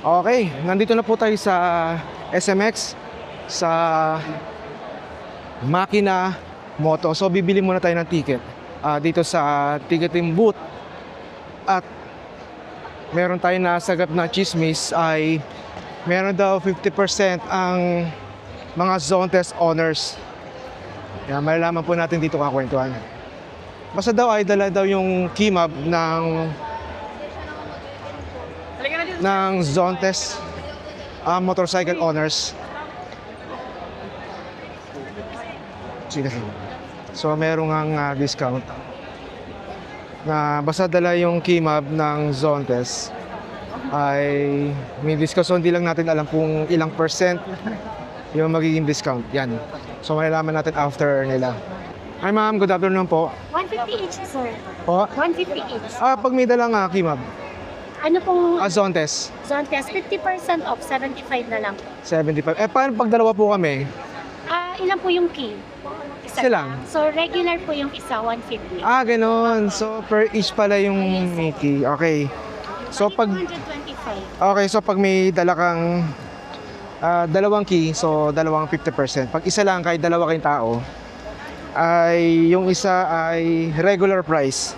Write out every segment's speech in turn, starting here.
Okay, nandito na po tayo sa SMX sa Makina Moto. So bibili muna tayo ng ticket dito sa ticketing booth. At meron tayo nasagap na chismis ay meron daw 50% ang mga zone test owners. Yan, malalaman po natin dito kakwentuhan. Basta daw ay dala daw yung keymap ng zone test motorcycle owners. Sige. So merong ang discount na basta dala yung keymap ng zone test ay may discount. So hindi lang natin alam kung ilang percent yung magiging discount. Yan. So malalaman natin after nila. Hi ma'am, good afternoon po. 150 each, sir. Po? 150 each. Pag may dalang keymap, Ano pong zone test, zone test? 50% off, 75 na lang. 75. Paano pag dalawa po kami? Ilan po yung key? Isa lang. So, regular po yung isa, 150. Ganun. So per each pala yung Mickey. Okay. So pag 225. so pag may dala kang dalawang key, so dalawang 50%. Pag isa lang, kahit dalawa kayong tao, ay yung isa ay regular price.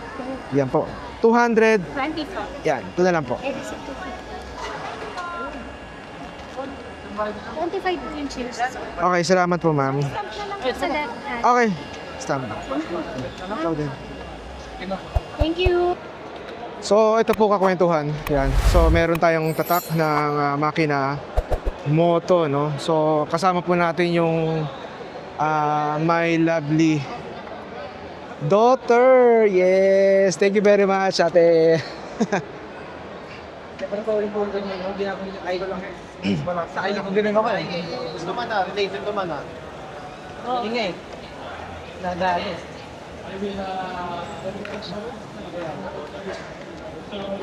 Yan po. 200. 25. Yan. Ito na lang po. 25 po yung cheers. Okay, salamat po ma'am. Stamp na lang po sa left hand. Okay. Stamp. Ikaw din. Thank you. So ito po kakwentuhan. Yan. So meron tayong tatak ng Makina Moto, no? So kasama po natin yung my lovely daughter. Yes, thank you very much, ate.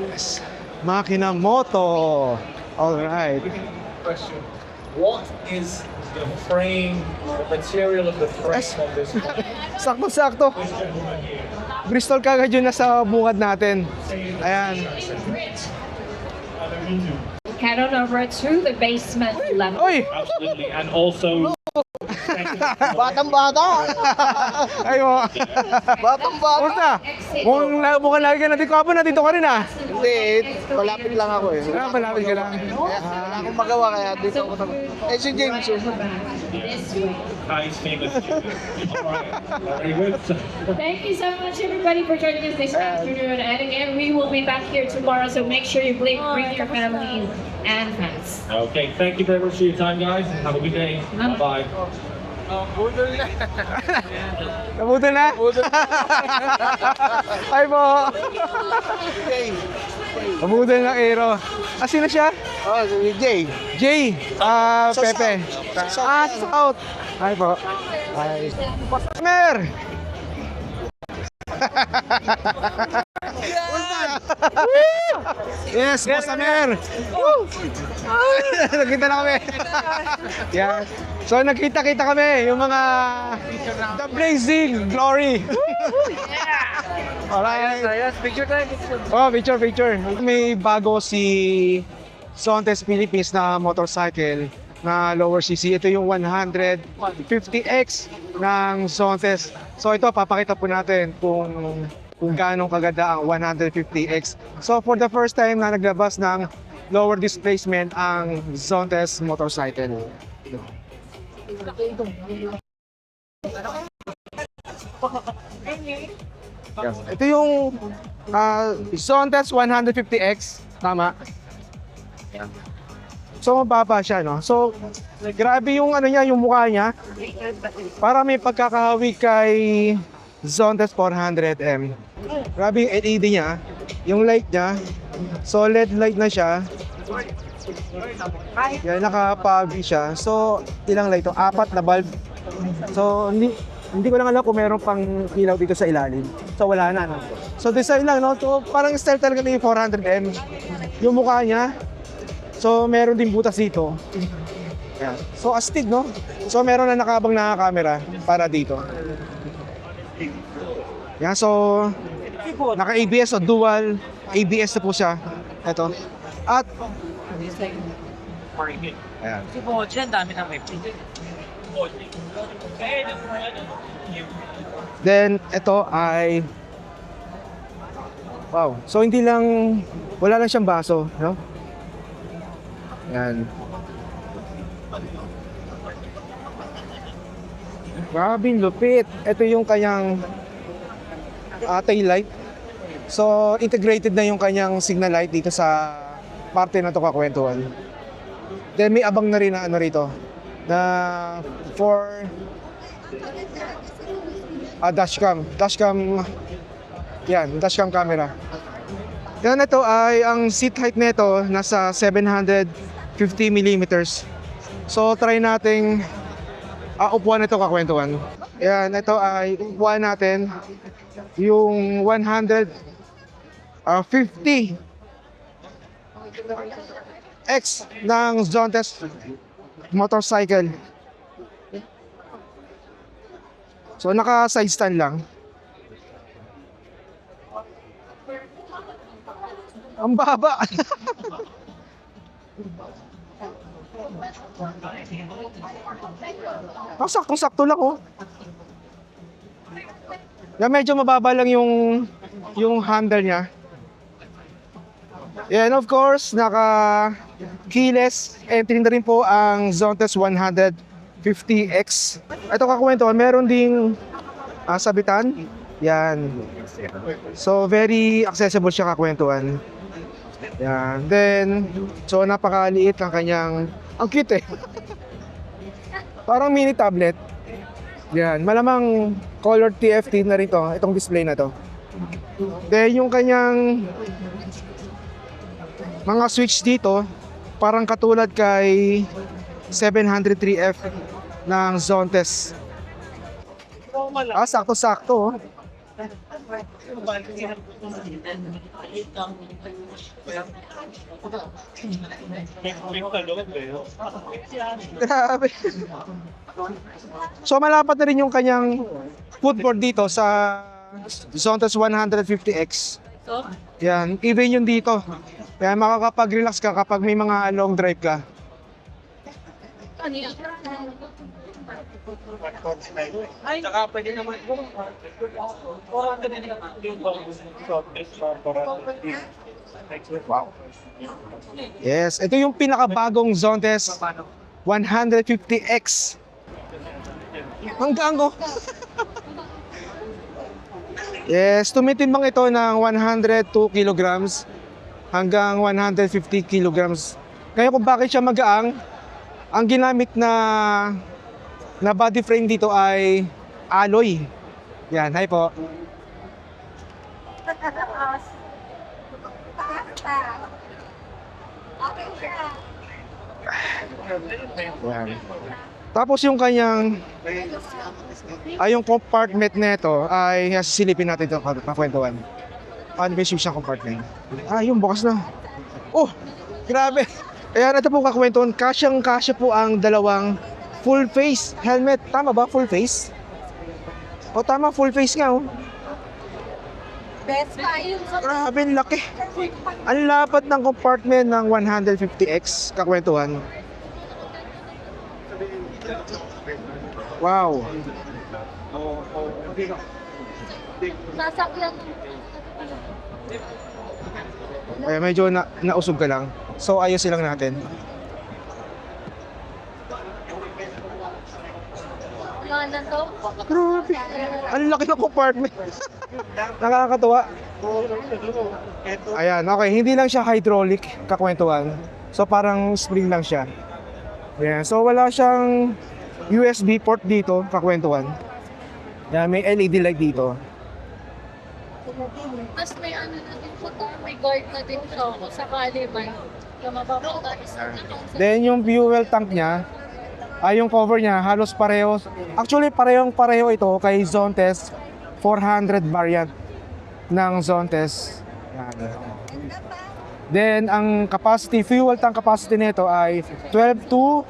Yes. Makina Moto. All right. Question. What is the frame, the material of the frame of this Sakto-sakto. gentleman here? Bristol kagad yun nasa bungad natin. Ayan. Aluminium. Head on over to the basement level. Oy! Absolutely. And also, Batang-bata! Ay mo. Batang-bata! Kumusta? Mukhang lagi ka nandito. Kapon nandito ka rin ah. Hindi, malapit lang ako eh. Malapit ka lang. Wala akong magawa kaya dito ako sa... si James. Kai's famous. All right. Very good. Thank you so much, everybody, for joining us this afternoon. And again, we will be back here tomorrow, so make sure you bring your families and friends. Okay. Thank you very much for your time, guys. Have a good day. Bye. Nabuto na? Ay po. Nabuto na ng Aero. Sino siya? Oh, si Jay. Jay. Pepe. South. Ay po. Ay. Mer! Yes, Boss Amer! Nagkita na kami. Yan. So nagkita-kita kami, yung mga The Blazing Glory. Alright. Picture tayo. Oh, picture. May bago si Zontes Philippines na motorcycle na lower CC. Ito yung 150X ng Zontes. So ito, papakita po natin kung gaano kaganda ang 150X. So for the first time na naglabas ng lower displacement ang Zontes motorcycle. Yes. Ito yung Zontes 150X, tama? So mababa siya, no? So grabe yung ano niya, yung mukha niya. Para may pagkakahawi kay Zontes 400M. Grabe yung LED niya, yung light niya. So LED light na siya. Yan, naka-PAVI siya. So ilang light to? 4 na bulb. So hindi ko lang alam kung meron pang ilaw dito sa ilalim. So wala na, no? So design lang, no? So parang style talaga ng 400M. Yung mukha niya. So meron din butas dito. Yan. So astig, no? So meron na nakabang na camera para dito. Yan, so naka-ABS o dual ABS na po siya. Ito. At Ayan. Then, ito ay... Wow. So, hindi lang... Wala lang siyang baso, no? Ayan. Grabe, lupit. Ito yung kanyang tail light. So, integrated na yung kanyang signal light dito sa parte na ito kakwentuhan. Then, may abang na rin na ano rito. Na for dashcam. Yan, dashcam camera. Yan, ito ay ang seat height nito nasa 750 millimeters. So, try nating upuan ito kakwentuhan. Yan, ito ay upuan natin yung 150X ng Zontes motorcycle. So, naka-side stand lang. Ang baba! Saktong-sakto lang, oh. Yan, medyo mababa lang yung handle niya. And of course, naka-keyless entry na rin po ang Zontes 150X. Ito kakwento, meron ding sabitan. Yan. So, very accessible siya kakwentuhan. Yan. Then, so napakaliit ang kanyang... Ang cute eh. Parang mini tablet. Yan. Malamang colored TFT na rin to. Itong display na to. Then, yung kanyang mga switch dito, parang katulad kay 703F ng Zontes. Sakto-sakto, oh. Grabe. So malapad na rin yung kanyang footboard dito sa Zontes 150X. Yan, even yun dito. Kaya makakapag-relax ka kapag may mga long drive ka. Saka pwede naman Wow. Yes, ito yung pinakabagong Zontes 150X. Hanggang oh. Yes, tumitimbang ito ng 102 kilograms hanggang 150 kilograms. Kaya kung bakit siya magaang, ang ginamit na body frame dito ay alloy. Yan, hi po. Yan. Tapos yung kanyang yung compartment nito ay sisilipin natin ito kakwentuhan. Ano ba yung compartment? Yung bukas na. Oh, grabe. Ayan, ito po kakwentuhan. Kasyang-kasya po ang dalawang full face helmet. Tama ba? Full face? O tama, full face nga oh. Best Buy. Grabe, laki. Ang lapad ng compartment ng 150X kakwentuhan. Wow. Sasakyan. Ay, medyo nausog ka lang. So ayusin lang natin. Ano na to? Grabe. Ang laki ng compartment. Nakakatuwa. Ayan, okay. Hindi lang siya hydraulic kakwentuhan. So parang spring lang siya. Ayan. So wala siyang USB port dito kakwentuhan. Ayan, may LED light dito. Tapos may ano na din po to, may guard na din siya kung sakali man. Then yung fuel tank niya, yung cover niya, halos pareho. Actually, parehong-pareho ito kay Zontes 400 variant ng Zontes. Yan. Then, ang fuel tank capacity nito ay 12 to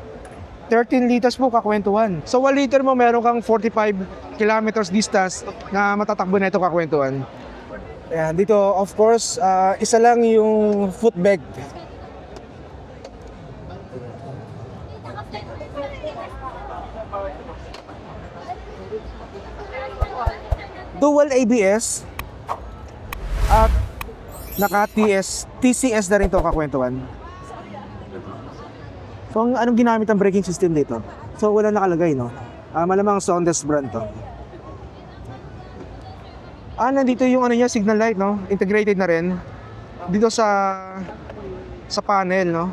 13 liters po kakwentuhan. So, 1 liter mo, meron kang 45 kilometers distance na matatakbo na ito kakwentuhan. Ayan, dito, of course, isa lang yung foot bag. Dual ABS at naka TCS na rin to kakwentuhan. So anong ginamit ang braking system dito? So wala nakalagay, no? Malamang Sondes brand to. Nandito yung ano niya, signal light, no? Integrated na rin dito sa panel, no?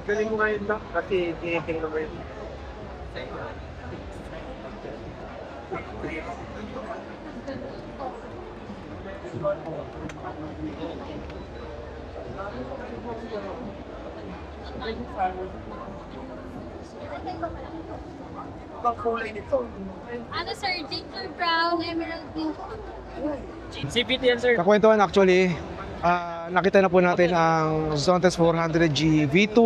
Galing mo ngayon lang kasi tinitingnan mo yun. Ang kulay nito. Ano sir, ginger brown, emerald blue. CPT yan, sir. Kakwentuhan actually, nakita na po natin ang Zontes 400G V2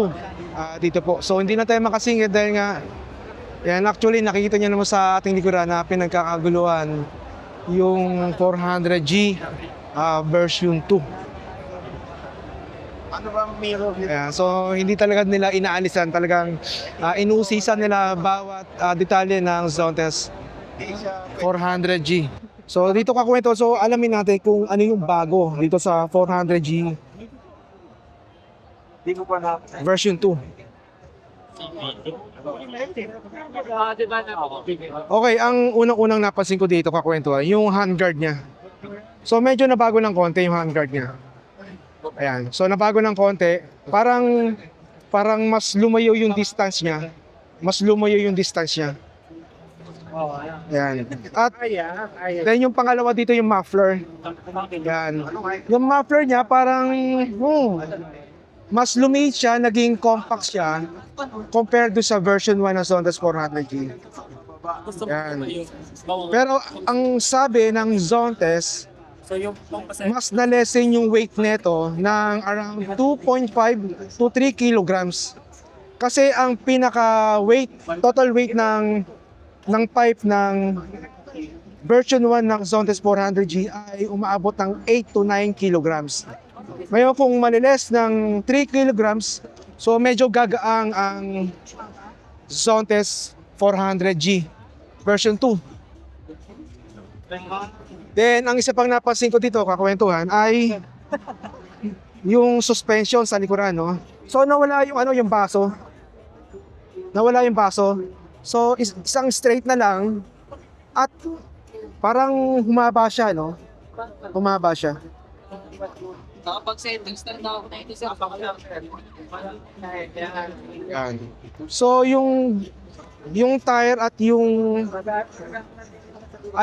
dito po. So hindi na tayo makasingit dahil nga, yan actually nakikita niyo naman sa ating likuran na pinagkakaguluhan yung 400G version 2. Ano bang mirror nito? Ayan, so hindi talaga nila inaalisan, talagang inusisan nila bawat detalye ng Zontes 400G. So dito kakwento, so alamin natin kung ano yung bago dito sa 400G Hindi ko pa na. version 2. Okay, ang unang-unang napansin ko dito kakwento, yung handguard niya. So medyo nabago ng konti yung handguard niya. Ayan, so nabago ng konti, parang mas lumayo yung distance niya. Mas lumayo yung distance niya. Ayan. At then yung pangalawa dito yung muffler. Ayan. Yung muffler niya parang mas lumiit siya, naging compact siya compared to sa version 1 ng Zontes 400G. Ayan. Pero ang sabi ng Zontes, mas na-lessen yung weight nito ng around 2.5 to 3 kilograms. Kasi ang pinaka-weight, total weight ng pipe ng version 1 ng Zontes 400G ay umaabot ng 8 to 9 kilograms. Ngayon kung maliles ng 3 kilograms, so medyo gagaang ang Zontes 400G version 2. Then, ang isa pang napansin ko dito, kakwentuhan, ay yung suspension sa likuran, no? So, nawala yung yung baso. Nawala yung baso. So, isang straight na lang at parang humaba siya, no? Humaba siya. Nakapag-sentence na ako na ito sa Yan. So, yung tire at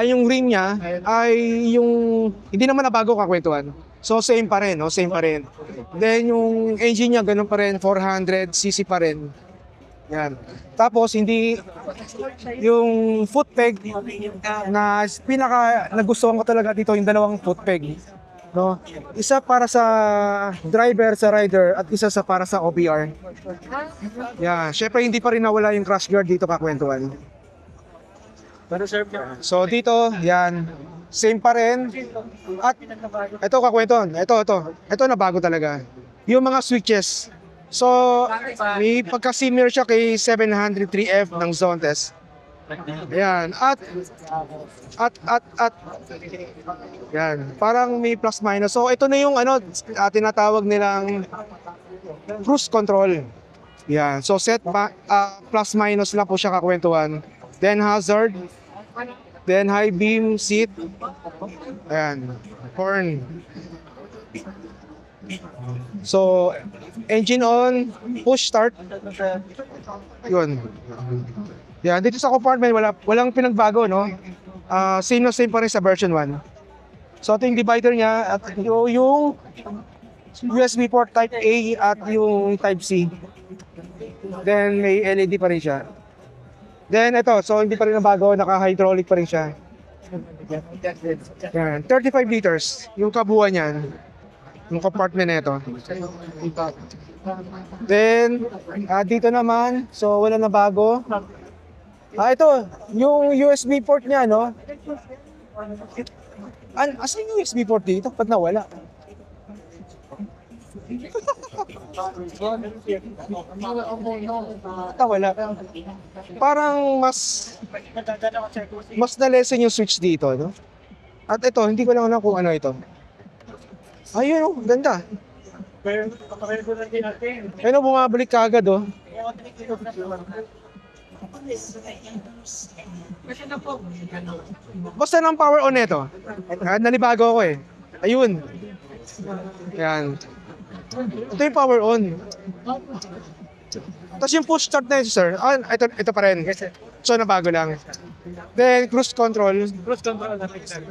yung rim niya ay yung hindi naman nabago kakwentuhan. So same pa rin, no? Same pa rin. Then yung engine niya ganun pa rin, 400cc pa rin. Yan. Tapos hindi yung foot peg na pinaka nagustuhan ko talaga dito yung dalawang foot peg, no? Isa para sa driver, sa rider at isa para sa OBR. Yan, syempre hindi pa rin nawala yung crash guard dito kakwentuhan. So dito, yan, same pa rin. At ito kakwenton, ito na bago talaga. Yung mga switches. So may pagka-similar siya kay 703F ng Zontes. Ayan, at yan, parang may plus minus. So ito na yung tinatawag nilang cruise control. Yan, so set plus minus lang po siya kakwentuhan. Then hazard, then high beam seat, ayan, horn. So, engine on, push start, yun. Yan, dito sa compartment, walang pinagbago, no? Same na same pa rin sa version 1. So, ito yung divider niya, at yung USB port type A at yung type C. Then, may LED pa rin siya. Then ito, so hindi pa rin nabago, naka-hydraulic pa rin siya. Yan, 35 liters yung kabuuan niyan. Yung compartment nito. Then dito naman, so wala na bago. Ito, yung USB port niya, no? Asan yung USB port dito? Ba't nawala? Wala. Parang mas na-lessen yung switch dito, no? At ito, hindi ko lang alam kung ano ito. Ayun, oh, ganda. Ayun, oh, bumabalik ka agad, oh. Basta ng power on nito. Nalibago ako eh. Ayun. Yan. Ito yung power on. Tapos yung push start na yun, sir. Ito pa rin. So, nabago lang. Then, cruise control. Cruise control na rin, sir.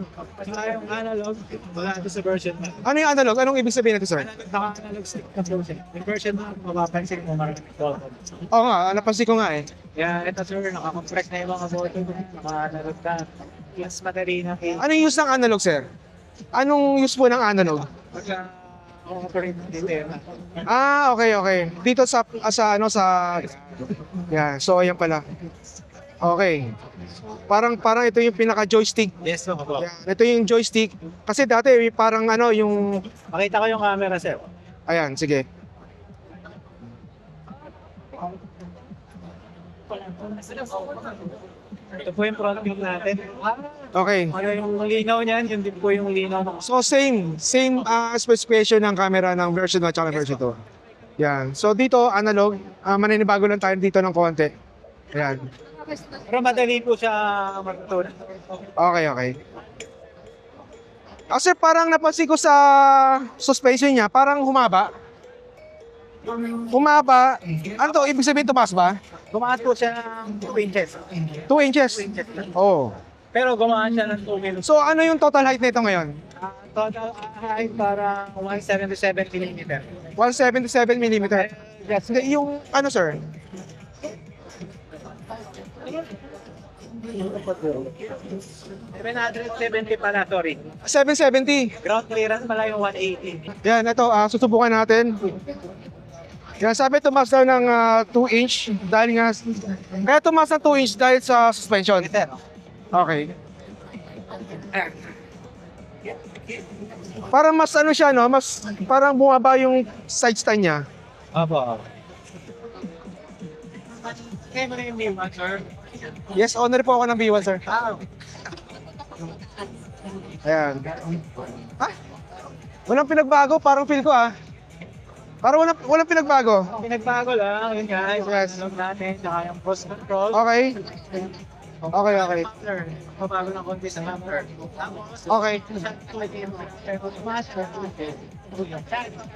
Yung analog, wala ito sa version na. Ano yung analog? Anong ibig sabihin nito, sir? Naka-analog stick na po siya. Yung version na, mapapansin mo maraming buttons. Oo nga, napansin ko nga eh. Yeah, ito sir, naka-compress na yung mga buttons. Naka-analog ka. Mas madali na kayo. Anong use ng analog, sir? Anong use po ng analog? Pagka operate dito yun. Okay. Dito sa yan. So ayan pala. Okay. Parang ito yung pinaka joystick. Yes, po. Yan. Ito yung joystick. Kasi dati parang yung Makita ko yung camera, sir. ayan, sige. Ito po yung front view natin. Okay. Ano yung linaw niyan, yun din po yung linaw ng So same specification ng camera ng version 1 at version 2. Yan. So dito analog, maninibago lang tayo dito ng konti. Ayan. Pero madali po siya matutunan. Okay. Sir, parang napansin ko sa suspension niya, parang humaba. Humaba. Ano to? Ibig sabihin tumaas ba? Gumaan po siya ng 2 inches. 2 inches? Oh. Pero gumaan siya ng 2 kilos. So ano yung total height nito ngayon? Total height para 177 mm. 177 mm. Yes. Yung ano, sir? 770 pala, sorry. 770. Ground clearance pala yung 180. Yan, ito, susubukan natin. Yan, sabi tumaas daw ng 2 inch dahil nga, kaya tumaas ng 2 inch dahil sa suspension. Okay. Parang mas ano siya, no? Mas parang bumaba yung side stand niya. Opo. Kaya mo na yung name, sir? Yes, owner po ako ng B1, sir. Ayan. Ah, walang pinagbago, parang feel ko Parang walang pinagbago. Pinagbago lang, yun guys. Yes. Alam natin, tsaka yung post control. Okay. Okay. Sir, pabago ng konti sa hammer. Okay.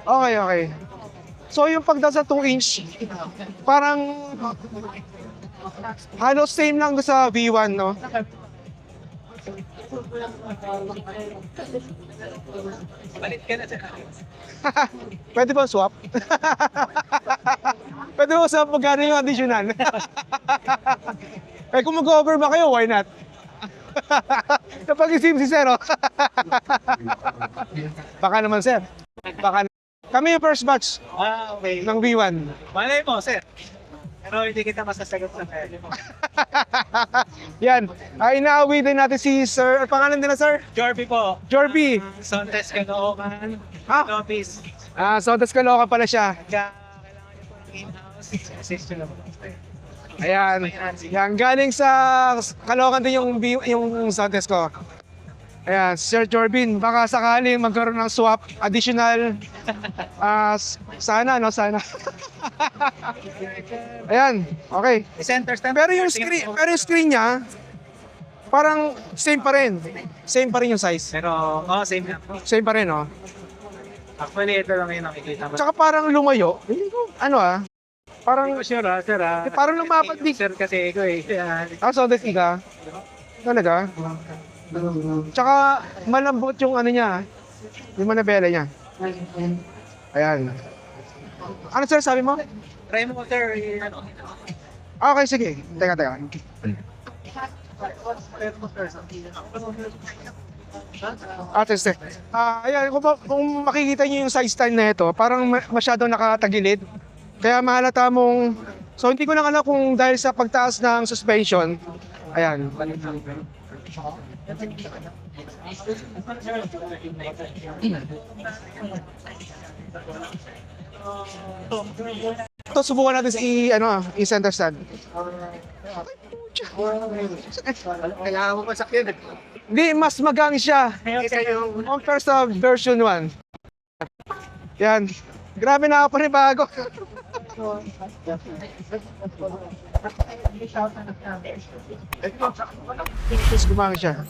Okay. So yung pagdating sa 2 inch, parang halos same lang doon sa V1, no? Balit ka na sir. Pwede ba swap? Pwede ba swap magkano yung additional? Kung mag-over ba kayo, why not? Napag-isip si Sir, Baka naman, Sir. Kami yung first batch Okay. ng V1. Malay mo, sir. Pero hindi kita masasagot sa pwede mo. Yan. Inaawi din natin si Sir. Pangalan nila, Sir? Jorby po. Jorby. Sontes Caloocan. Office. Sontes Caloocan pala siya. Kaya kailangan niyo po in-house. Assist nyo lang. Ayan. Yan. Galing sa Caloocan din yung Sontes ko. Ayan, Sir Jorbin, baka sakaling magkaroon ng swap, additional, sana. Ayan, okay. Center stand. Pero yung screen niya, parang same pa rin. Same pa rin yung size. Pero, same lang. Same pa rin, Actually, ito lang yung nakikita mo. Tsaka parang lumayo. Hindi ko, parang, Sure, sir. parang lumapat Sir kasi ko eh. Sontes ka? Talaga? Tsaka malambot yung niya, yung manabela niya. Ayan. Ano, sir, sabi mo? Try mo, sir. Okay, sige. Teka. Teste. Ayan, kung makikita niyo yung side stand na ito, parang masyadong nakatagilid. Kaya mahalata mong So hindi ko lang alam kung dahil sa pagtaas ng suspension, ayan. Ito, subukan natin i-center stand. Kailangan mo pasakyan. Hindi, mas magang siya compare sa version 1. Yan. Grabe na ako bago. Tapos gumang siya.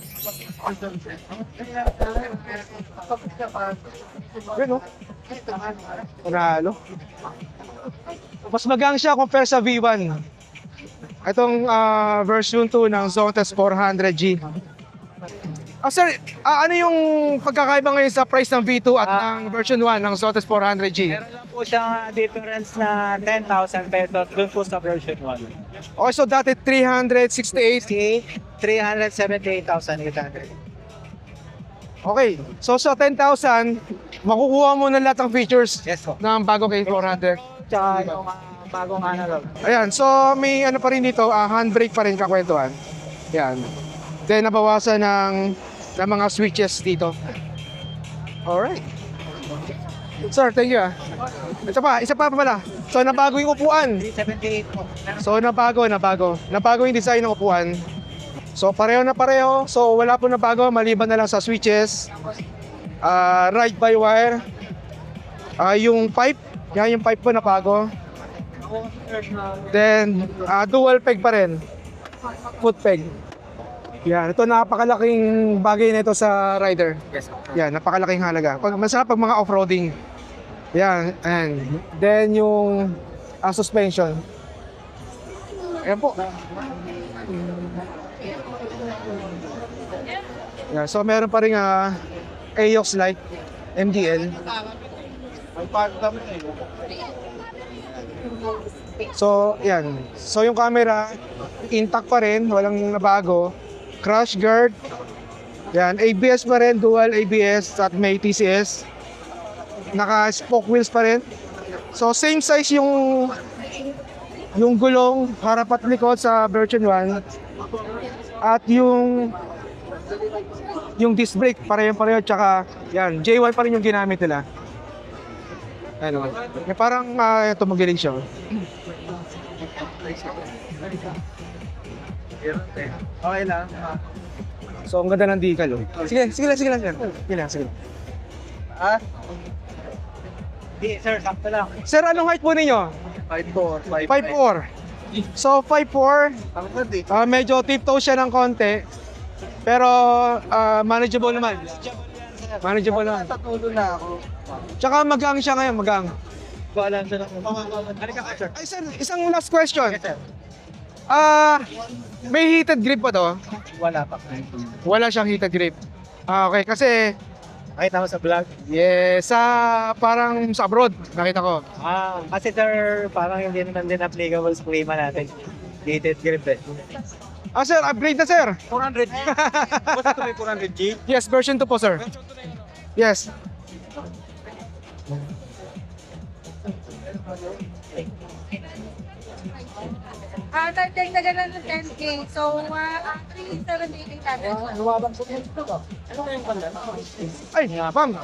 Yan o. Panalo. Mas magang siya compare sa V1. Itong version 2 ng Zontes 400G. Sir, ano yung pagkakaiba ngayon sa price ng V2 at ng version 1 ng Zontes 400G? Meron lang po siyang difference na 10,000 pesos dun po sa version 1. Okay, so dati 368. 378,800. Okay, so sa 10,000, makukuha mo na lahat ng features Yes po. ng bago kay 400. Tsaka yung bagong analog. Ayan, so may ano pa rin dito, handbrake pa rin kakwentuhan. Ayan. Then nabawasan ng mga switches dito. Alright. Sir, thank you ah. Isa pa pala. So nabago yung upuan. 378 po. So nabago. Nabago yung design ng upuan. So pareho na pareho. So wala po nabago maliban na lang sa switches. Ride by wire. Yung pipe, yan yung pipe po nabago. Then dual peg pa rin. Foot peg. Yan, ito napakalaking bagay nito sa rider. Yes po. Yan, napakalaking halaga. Masarap pag mga off-roading. Yan, and then yung suspension. Ayan po. Yan, so meron pa rin AOX light, MDL. So, yan. So yung camera, intact pa rin, walang nabago. Crash guard. Yan, ABS pa rin, dual ABS at may TCS. Naka-spoke wheels pa rin. So same size yung gulong harap at likod sa version 1. At yung disc brake pareho tsaka yan, J1 pa rin yung ginamit nila. Ano? Parang ito magiling siya. Okay lang. So ang ganda ng decal oh. Sige lang. Sige lang. Di, sir, sakto lang. Sir, anong height po ninyo? 5'4", 5'4". So 5'4", medyo tiptoe siya ng konti. Pero manageable naman. Manageable naman. Tatulo na ako. Tsaka magang siya ngayon, magang. Balance lang. Halika ka, sir. Ay sir, isang last question. Yes, sir. May heated grip pa to? Wala pa. Wala siyang heated grip. Okay, kasi Nakita mo sa vlog? yes, parang sa abroad, nakita ko. Kasi sir, parang hindi naman din applicable sa klima natin. Heated grip eh. Sir, upgrade na sir. 400G? Basta ito may 400G? Yes, version 2 po sir. Yes. Dagdagan ng 10K. So, 378 natin. Ay, bang.